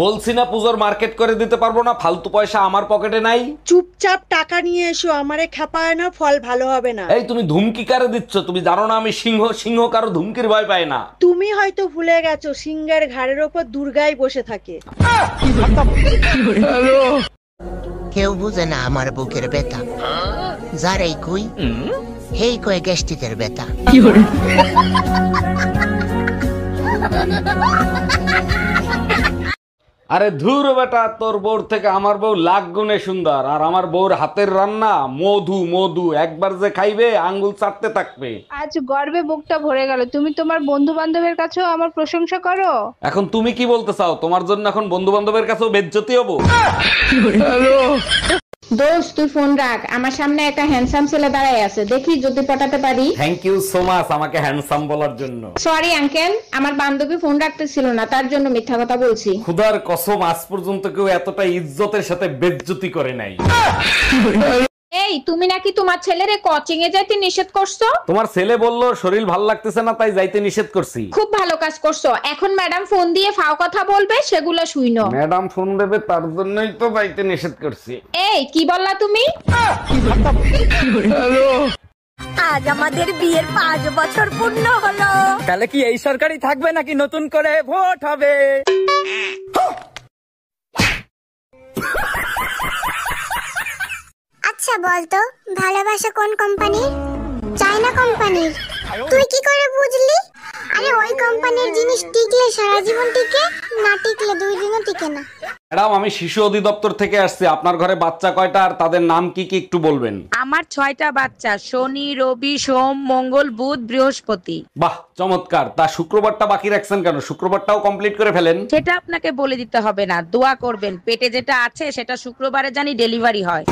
বলছি না পুজোর মার্কেট করে দিতে পারবো না, ফালতু পয়সা আমার পকেটে নাই। চুপচাপ টাকা নিয়ে এসো, আমারে খেপায় না, ফল ভালো হবে না। এই তুমি ধুমকি কারে দিচ্ছ? তুমি জানো না আমি সিংহ, সিংহ কারো ধুমকির ভয় পায় না। তুমি হয়তো ভুলে গেছো সিংহের ঘাড়ের ওপর দুর্গাই বসে থাকে। কেউ বুঝে না আমার বুকের ব্যথা, যারাই কই হেই কয় গ্যাস্ট্রিকের ব্যথা। আরে ধুর বেটা, তোর বউর থেকে আমার বউ লাখ গুণে সুন্দর, আর আমার বউর হাতের রান্না মধু মধু, একবার যে খাইবে আঙ্গুল চাটতে থাকবে। আজ গর্বে বুকটা ভরে গেল, তুমি তোমার বন্ধু বান্ধবের কাছেও আমার প্রশংসা করো। এখন তুমি কি বলতে চাও? তোমার জন্য এখন বন্ধু বান্ধবের কাছেও বেজ্জতি হবো? দোস্ত তুই ফোন রাখ, আমার সামনে একটা হ্যান্ডসাম ছেলে দাঁড়ায় আছে, দেখি যদি পটাতে পারি। থ্যাংক ইউ সো মাচ আমাকে হ্যান্ডসাম বলার জন্য। সরি আঙ্কেল, আমার বান্ধবী ফোন রাখতেছিল না, তার জন্য মিথ্যা কথা বলছি। খুদার কসম, আজ পর্যন্ত কেউ এতটা ইজ্জতের সাথে বেজ্জতি করে নাই। এই তুমি নাকি তোমার ছেলেরে কোচিং এ যাইতে নিষেধ করছো? তোমার ছেলে বললো শরীর ভাল লাগতেছে না, তাই যাইতে নিষেধ করছি। খুব ভালো কাজ করছো, এখন ম্যাডাম ফোন দিয়ে ফাও কথা বলবে, সেগুলো শুইনো। ম্যাডাম ফোন দেবে তার জন্যই তো যাইতে নিষেধ করছি। এই কি বললা তুমি? আজ আমাদের বিয়ের 5 বছর পূর্ণ হলো। তাহলে কি এই সরকারই থাকবে নাকি নতুন করে ভোট হবে? আচ্ছা বলতো, ভালোবাসা কোন কোম্পানির? চায়না কোম্পানির। তুই কি করে বুঝলি? আরে ওই কোম্পানির জিনিস টিকলে সারা জীবন টিকে, না টিকলে 2 দিনও টিকে না। ম্যাডাম আমি শিশু অধিদপ্তর থেকে আসছি, আপনার ঘরে বাচ্চা কয়টা আর তাদের নাম কি কি একটু বলবেন? আমার 6টা বাচ্চা, শনি রবি সোম মঙ্গল বুধ বৃহস্পতি। বাহ চমৎকার, তা শুক্রবারটা বাকি রাখছেন কেন? শুক্রবারটাও কমপ্লিট করে ফেলেন। সেটা আপনাকে বলে দিতে হবে না, দোয়া করবেন পেটে যেটা আছে সেটা শুক্রবারে জানি ডেলিভারি হয়।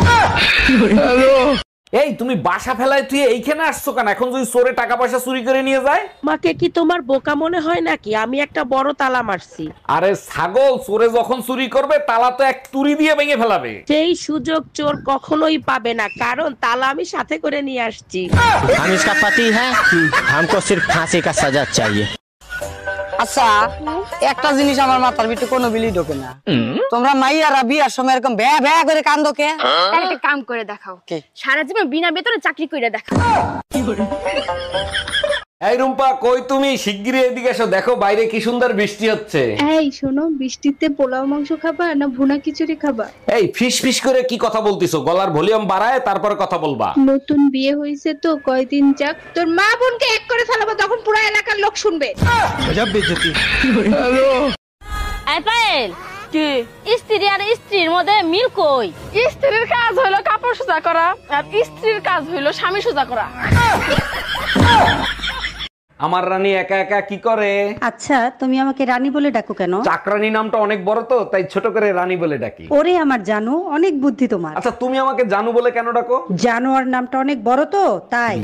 এই তুমি বাসা ফেলায় তুই এইখানে আসছো কেন? এখন যদি চোরে টাকা পয়সা চুরি করে নিয়ে যায়? মাকে কি তোমার বোকা মনে হয় নাকি? আমি একটা বড় তালা মারছি। আরে ছাগল, চোরে যখন চুরি করবে তালা তো এক তুড়ি দিয়ে ভেঙে ফেলাবে। সেই সুযোগ চোর কখনোই পাবে না, কারণ তালা আমি সাথে করে নিয়ে আসছি। हम इसका पति है, हमको सिर्फ फांसी का सजा चाहिए। আচ্ছা একটা জিনিস আমার মাথার ভিতরে কোনো বিলি ঢোকে না, তোমরা মাইয়ারা বিয়ার সময় এরকম ভ্যা ভ্যা করে কান্দো কে? একটা কাম করে দেখাও, কি? সারা জীবন বিনা বেতনে চাকরি করে দেখাও। এই রুম্পা কই তুমি? শিগগিরই এদিকে এসো, দেখো বাইরে কি সুন্দর বৃষ্টি হচ্ছে। এই শোনো, বৃষ্টিতে পোলাও মাংস খাবা না ভুনা খিচুড়ি খাবা? এই ফিস ফিস করে কি কথা বলতিছো? গলার ভলিউম বাড়ায় তারপর কথা বলবা। নতুন বিয়ে হয়েছে তো কয়দিন যাক, তোর মা বোনকে এক করে ফেলাবো, তখন পুরো এলাকার লোক শুনবে। গজব বেইজ্জতি। এই পায়েল, কি স্ত্রী আর স্ত্রীর মধ্যে মিল কই? স্ত্রীর কাজ হলো কাপড় সোজা করা, আর স্ত্রীর কাজ হলো স্বামী সোজা করা। আমার রানী একা একা কি করে? আচ্ছা তুমি আমাকে রানী বলে ডাকো কেন? চাকরানী নামটা অনেক বড় তো, তাই ছোট করে রানী বলে ডাকি। ওরে আমার জানো, অনেক বুদ্ধি তোমার। আচ্ছা তুমি আমাকে জানু বলে কেন ডাকো? জানোয়ার নামটা অনেক বড় তো, তাই।